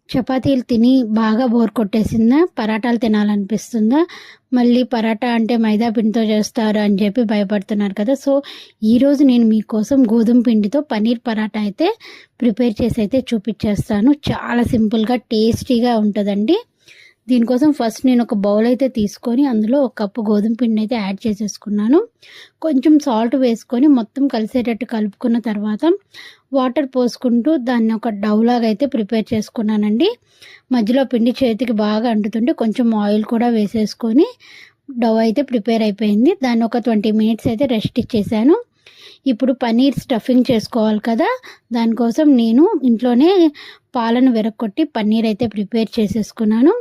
చపాతీలు తిని బాగా బోర్ కొట్టేసిందా? పరాటాలు తినాలనిపిస్తుందా? మళ్ళీ పరాటా అంటే మైదా పిండితో చేస్తారు అని చెప్పి భయపడుతున్నారు కదా! సో, ఈరోజు నేను మీకోసం గోధుమ పిండితో పన్నీర్ పరాటా అయితే ప్రిపేర్ చేసి అయితే చూపించేస్తాను. చాలా సింపుల్‌గా టేస్టీగా ఉంటుందండి. దీనికోసం ఫస్ట్ నేను ఒక బౌల్ అయితే తీసుకొని అందులో ఒక కప్పు గోధుమ పిండిని అయితే యాడ్ చేసేసుకున్నాను. కొంచెం సాల్ట్ వేసుకొని మొత్తం కలిసేటట్టు కలుపుకున్న తర్వాత వాటర్ పోసుకుంటూ దాన్ని ఒక డౌ లాగా అయితే ప్రిపేర్ చేసుకున్నానండి. మధ్యలో పిండి చేతికి బాగా అంటుతుంటే కొంచెం ఆయిల్ కూడా వేసేసుకొని డౌ అయితే ప్రిపేర్ అయిపోయింది. దాన్ని ఒక 20 మినిట్స్ అయితే రెస్ట్ ఇచ్చేసాను. ఇప్పుడు పన్నీర్ స్టఫింగ్ చేసుకోవాలి కదా! దానికోసం నేను ఇంట్లోనే పాలను విరగ్గొట్టి పన్నీర్ అయితే ప్రిపేర్ చేసేసుకున్నాను.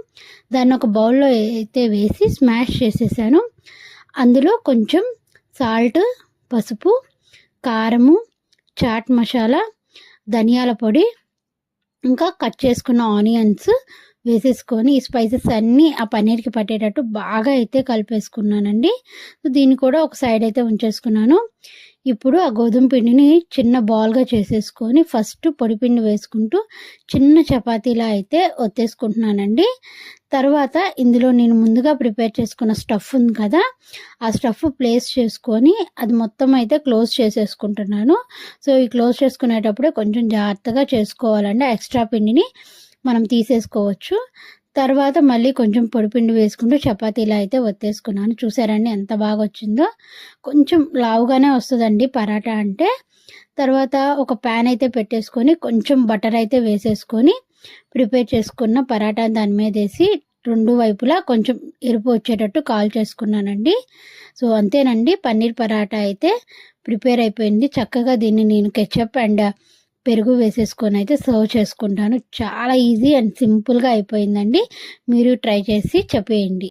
దాన్ని ఒక బౌల్‌లో అయితే వేసి స్మాష్ చేసేసాను. అందులో కొంచెం సాల్ట్, పసుపు, కారము, చాట్ మసాలా, ధనియాల పొడి, ఇంకా కట్ చేసుకున్న ఆనియన్స్ వేసేసుకొని ఈ స్పైసెస్ అన్నీ ఆ పన్నీర్‌కి పట్టేటట్టు బాగా అయితే కలిపేసుకున్నానండి. దీన్ని కూడా ఒక సైడ్ అయితే ఉంచేసుకున్నాను. ఇప్పుడు ఆ గోధుమ పిండిని చిన్న బాల్‌గా చేసేసుకొని ఫస్ట్ పొడిపిండి వేసుకుంటూ చిన్న చపాతీలా అయితే ఒత్తేసుకుంటున్నానండి. తర్వాత ఇందులో నేను ముందుగా ప్రిపేర్ చేసుకున్న స్టఫ్ ఉంది కదా! ఆ స్టఫ్ ప్లేస్ చేసుకొని అది మొత్తం అయితే క్లోజ్ చేసేసుకుంటున్నాను. సో, ఈ క్లోజ్ చేసుకునేటప్పుడే కొంచెం జాగ్రత్తగా చేసుకోవాలండి. ఎక్స్ట్రా పిండిని మనం తీసేసుకోవచ్చు. తర్వాత మళ్ళీ కొంచెం పొడిపిండి వేసుకుంటూ చపాతీలా అయితే ఒత్తేసుకున్నాను. చూసారండి ఎంత బాగా వచ్చిందో. కొంచెం లావుగానే వస్తదండి పరాటా అంటే. తర్వాత ఒక ప్యాన్ అయితే పెట్టేసుకొని కొంచెం బటర్ అయితే వేసేసుకొని ప్రిపేర్ చేసుకున్న పరాటా దాని మీదేసి 2 వైపులా కొంచెం ఎరుపు వచ్చేటట్టు కాల్చేసుకున్నానండి. సో, అంతేనండి పన్నీర్ పరాటా అయితే ప్రిపేర్ అయిపోయింది. చక్కగా దీన్ని నేను కెచప్ అండ్ పెరుగు వేసేసుకొని అయితే సర్వ్ చేసుకుంటాను. చాలా ఈజీ అండ్ సింపుల్‌గా అయిపోయిందండి. మీరు ట్రై చేసి చెప్పేయండి.